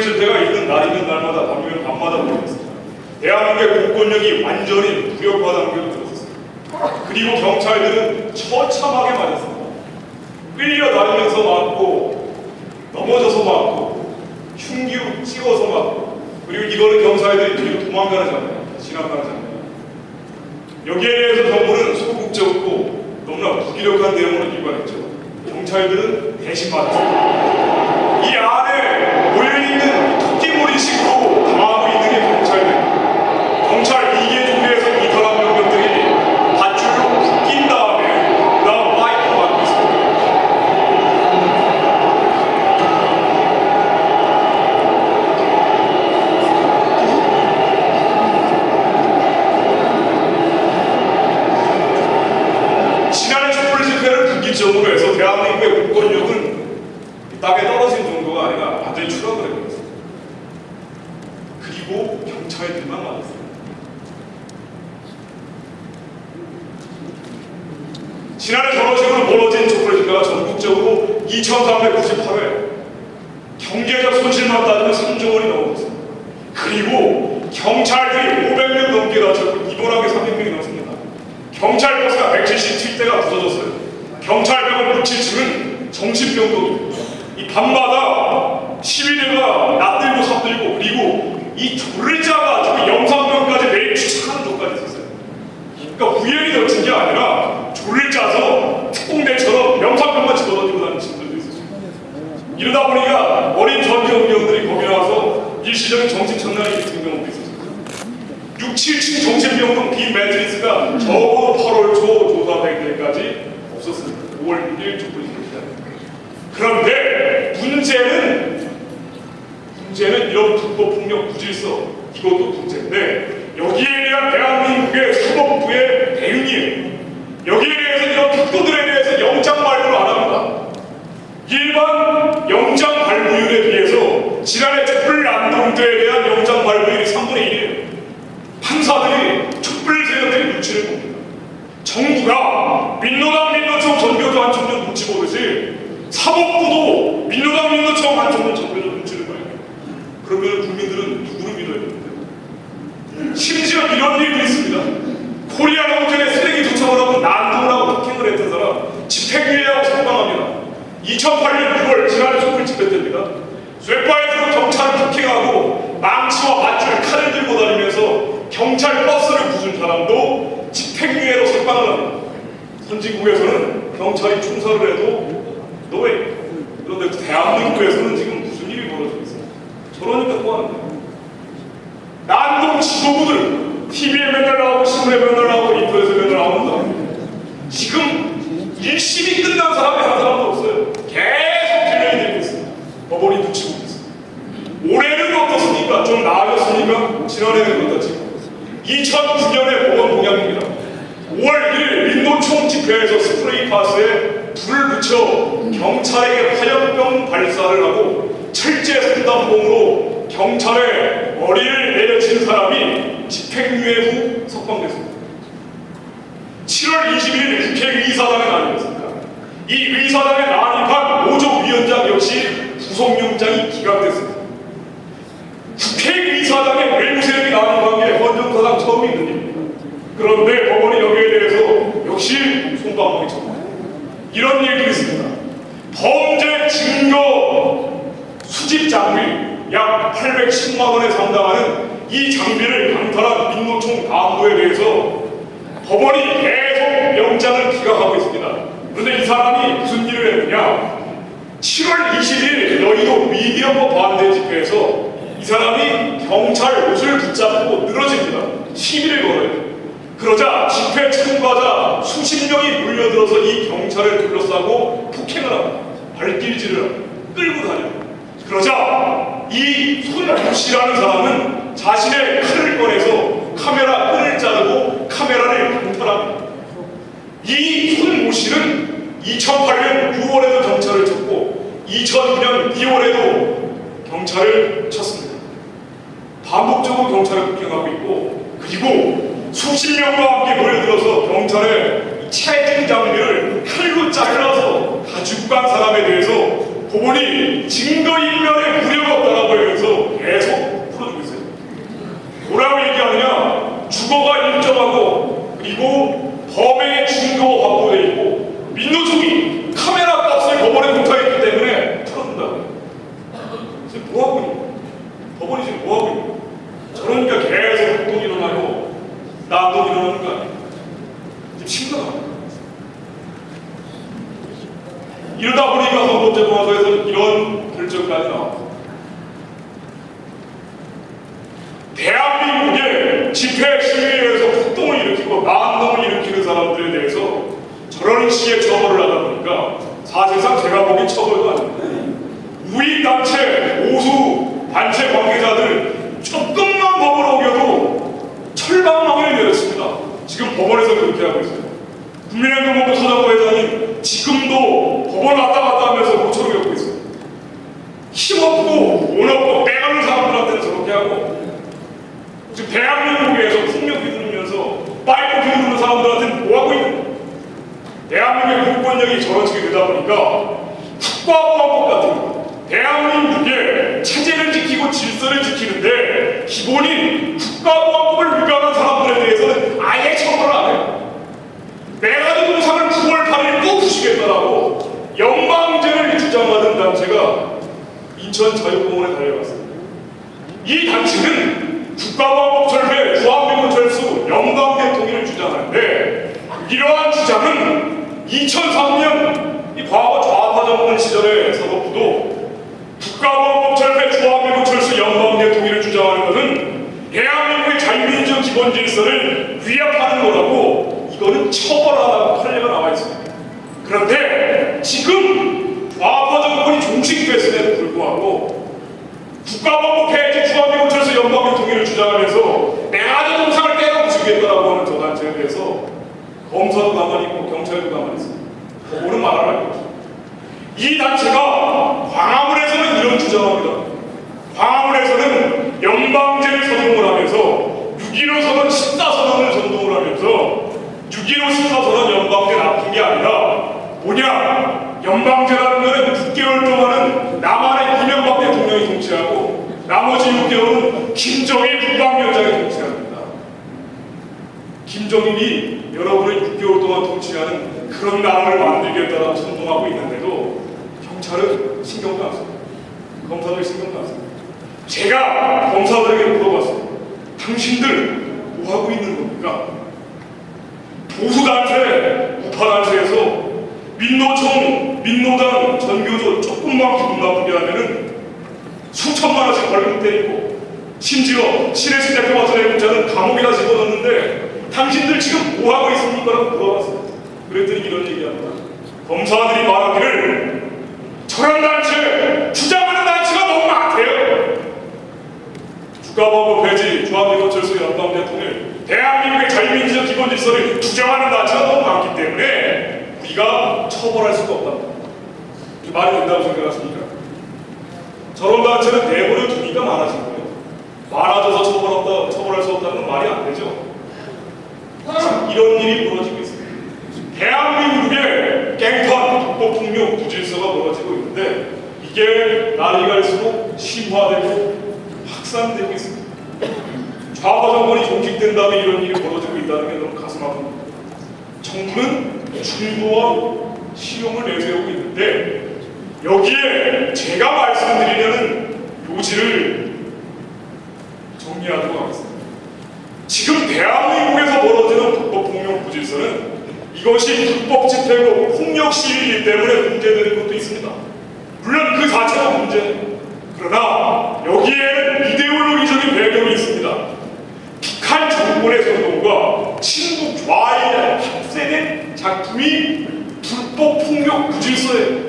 집회가 있는 날이면 날마다 밤이면 밤마다 모였습니다. 대한민국의 공권력이 완전히 무력화된 게 들었습니다. 그리고 경찰들은 처참하게 맞았습니다. 끌려다니면서 맞고 넘어져서 맞고 흉기로 찍어서 맞고 그리고 이거를 경찰들이 뒤로 도망가는 장면, 지나가는 장면. 여기에 대해서 정부는 소극적이고 너무나 무기력한 대응으로 일관했죠. 경찰들은 대신 맞았습니다. 이 안에 모여있는 토끼몰이식으로 당하고 있는 게 경찰들. 경찰 2개 중대에서 이 단합 병력들이 밧줄로 묶인 다음에 그다음 파이트를 받고 있습니다. 지난해 촛불 집회를 국기적으로 해서 대한민국의 공권력은 땅에 떨어진 정도가 아니라 완전히 추락을 해버렸습니다. 그리고 경찰들만 맞았습니다. 지난해 저런 식으로 벌어진 촛불 집회가 전국적으로 2,398회, 경제적 손실만 따지면 3조 원이 넘었습니다. 그리고 경찰들이 500명 넘게 다쳤고 입원한 게 300명이 넘습니다. 경찰 버스가 177대가 부서졌어요. 경찰병원 6, 7층은 정신병동입니다. 이 밤마다 시위대가 낯들고 삽들고 그리고 이 돌을 짜가지고 영상병까지 매일 추측하는 조까지 있었어요. 그러니까 우연히 덮친 게 아니라 돌을 짜서 특공대처럼 영상병만 집어던지고 다니는 친구들도 있었어요. 이러다 보니까 어린 전경병들이 거기 나와서 일시적인 정신 천난이 있는 경우도 있었어요. 6, 7층 정신병동 빈 매트리스가 적어도 8월 초 조사될 때까지 없었습니다. 5월 1일 촛불 집회 시작합니다. 그런데 문제는 이런 불법 폭력 무질서 이것도 문제인데 여기에 대한 대한민국의 사법부의 대응이에요. 여기에 대해서 이런 특도들에 대해서 영장 발부를 안 합니다. 일반 영장 발부율에 비해서 지난해 촛불 난동죄에 대한 영장 발부율이 3분의 1이에요. 판사들이 촛불 세력들이 눈치를 봅니다. 정부가 민노당 민노총 전교조 한 청년 눈치 보듯이 사법부도 민노당 민노총 한 청년 전교조 눈치를 봐요. 그러면 국민들은 누구를 믿어야 됩니까? 심지어 이런 일도 있습니다. 코리아 호텔에 쓰레기 도착을 하고 난동을 하고 폭행을 했던 사람 집행유예하고 석방합니다. 2008년 6월 지난해 촛불 집회 때입니다. 쇠바에서 경찰을 폭행하고 망치와 밧줄, 칼을 들고 다니면서 경찰 버스를 부순 사람도 집행유예로 석방을 합니다. 선진국에서는 경찰이 총살을 해도 노예. 그런데 대한민국에서는 지금 무슨 일이 벌어지고 있어요? 저러니까 또 하는 거예요. 난동 지도부들 TV에 맨날 나오고 신문에 맨날 나오고 인터넷에 맨날 나옵니다. 지금 1심이 끝난 사람이 한 사람도 없어요. 계속 필면이 되고 있습니다. 법원이 눈치 보고 있습니다. 올해는 어떻습니까? 좀 나아졌습니까? 지난해는 어떻지? 2009년의 법원 공약입니다. 5월 1일 민노총 집회에서 스프레이 가스에 불을 붙여 경찰에게 화염병 발사를 하고 철제 상담봉으로 경찰의 머리를 내려친 사람이 집행유예 후 석방됐습니다. 7월 22일 국회의사당에 난입했습니다. 이 의사당에 난입한 노조위원장 역시 구속영장이 기각됐습니다. 국회의사당에 외부 세력이 난입한 게 헌정사상 처음 있는 일입니다. 그런데 법원이 여기에 대해서 역시 손방망이 쳤습니다. 이런 얘기도 있습니다. 범죄 증거 수집 장비 약 810만 원에 상당하는 이 장비를 강탈한 민노총 간부에 대해서 법원이 계속 영장을 기각하고 있습니다. 그런데 이 사람이 무슨 일을 했느냐? 7월 20일 여의도 미디어법 반대 집회에서 이 사람이 경찰 옷을 붙잡고 늘어집니다. 시비를 걸어요. 그러자 집회 참가자 수십 명이 몰려들어서 이 경찰을 둘러싸고 폭행을 합니다. 발길질을 합니다. 끌고 다닙니다. 그러자 이 손모씨라는 사람은 자신의 칼을 꺼내서 카메라 끈을 자르고 카메라를 강탈합니다. 이 손모씨는 2008년 6월에도 경찰을 쳤고 2009년 2월에도 경찰을 쳤습니다. 반복적으로 경찰을 폭행하고 있고 그리고 수십 명과 함께 몰려들어서 경찰의 체증 장비를 칼로 잘라서 가지고 간 사람에 대해서 법원이 증거인멸에 무리가 없다라고 하면서 계속 풀어주고 있어요. 뭐라고 얘기하느냐? 주거가 일정하고 그리고 범행의 증거가 확보되어 있고 민노총이 카메라 값을 법원에 공탁했기 때문에 풀어준다고. 지금 뭐하고 있는 거야? 법원이 지금 뭐하고 있는 거야? 저러니까 계속 폭동이 일어나고 난동이 일어나는 거 아니에요? 지금 심각합니다. 이러다 보니까 헌법재판소에서 이런 결정까지 나왔습니다. 대한민국의 집회 시위에서 폭동을 일으키고 난동을 일으키는 사람들에 대해서 저런 식의 처벌을 하다 보니까 사실상 제가 보기엔 처벌도 아닙니다. 우익단체, 보수 단체 관계자들 조금만 법을 어겨도 철방망이를 내렸습니다. 지금 법원에서 그렇게 하고 있어요. 국민행동본부 서정부 회장님 지금도 법원 왔다 갔다 하면서 고초를 겪고 있어요. 힘없고 돈 없고 빼가는 사람들한테는 저렇게 하고 지금 대한민국에서 폭력 휘두르면서 파이프 휘두르는 사람들한테는 뭐하고 있는 거예요? 대한민국의 공권력이 저런 식이 되다 보니까 국가보안법 같은 거 대한민국의 체제를 지키고 질서를 지키는데 기본인 국가보안법을 위반한 사람들에 대해서는 아예 처벌을 안 해요. 메가드동상을 9월 8일 꼭 부시겠다라고 영방제를 주장하는 단체가 인천 자유공원에 달려갔습니다. 이 단체는 국가보안법 철폐, 주한미군 철수, 영광대 통일을 주장하는데 이러한 주장은 2003년 이 과거 좌파 정권 시절의 사법부도 국가보안법 철폐, 주한미군 철수, 영광대 통일을 주장하는 것은 대한민국의 자유민주적 기본 질서를 위협하는 거라고 이거는 처벌하라고 판례가 나와 있습니다. 그런데 지금 좌파 정권이 종식됐음에도 불구하고 국가보안법 폐지, 주한미군 철수, 영광대 통일을 주장하면서 내가 동상을 때려 부수겠다라고 하는 저 단체에 대해서 검사도 가만히 있고 경찰도 가만히 있습니다. 법원은 말을 할 것입니다. 이 단체가 광화문에서는 이런 주장합니다. 광화문에서는 영방제를 선동을 하면서 6.15 선언 14선언을 선동을 하면서 6.15 14선언 영방제 나쁜 게 아니라 뭐냐? 영방제라는 것은 6개월 동안은 남한의 이명박 대통령이 통치하고 나머지 6개월은 김정일 국방위원장이 통치합니다. 김정일이 여러분을 6개월 동안 통치하는 그런 나라를 만들겠다고 선동하고 있는데도 경찰은 신경도 안 씁니다. 검사들 신경도 안 씁니다. 제가 검사들에게 물어봤습니다. 당신들 뭐하고 있는 겁니까? 보수단체, 우파단체에서 민노총, 민노당, 전교조 조금만 기분 나쁘게 하면은 수천만 원씩 벌금 때리고 심지어 신혜식 대표 같은 애국자는 감옥에다 집어넣는데 당신들 지금 뭐하고 있습니까? 라고 물어봤어요. 그랬더니 이런 얘기합니다. 검사들이 말하기를 저런 단체, 주장하는 단체가 너무 많대요. 국가보안법 폐지, 주한미군 철수, 영광대 통일, 대한민국의 자유민주적 기본 질서를 주장하는 단체가 너무 많기 때문에 우리가 처벌할 수가 없다. 말이 된다고 생각하십니까? 저런 단체는 내버려 두기가 많아진 거예요. 많아져서 처벌할 수 없다는 건 말이 안 되죠. 이런 일이 벌어지고 있습니다. 대한민국의 깽판, 북폭풍력, 부질서가 벌어지고 있는데 이게 날이 갈수록 심화되고 확산되고 있습니다. 좌파 정권이 종식된 다음에 이런 일이 벌어지고 있다는 게 너무 가슴 아픕니다. 정부는 중도와 실용을 내세우고 있는데 여기에 제가 말씀드리려는 요지를 정리하도록 하겠습니다. 지금 대한민국에서 벌어지는 북폭풍력 부질서는 이것이 불법 집회고 폭력 시위이기 때문에 문제되는 것도 있습니다. 물론 그 자체가 문제예요. 그러나 여기에는 이데올로기적인 배경이 있습니다. 북한 정권의 선동과 친북 좌익의 합세된 작품이 불법 폭력 부질서예요.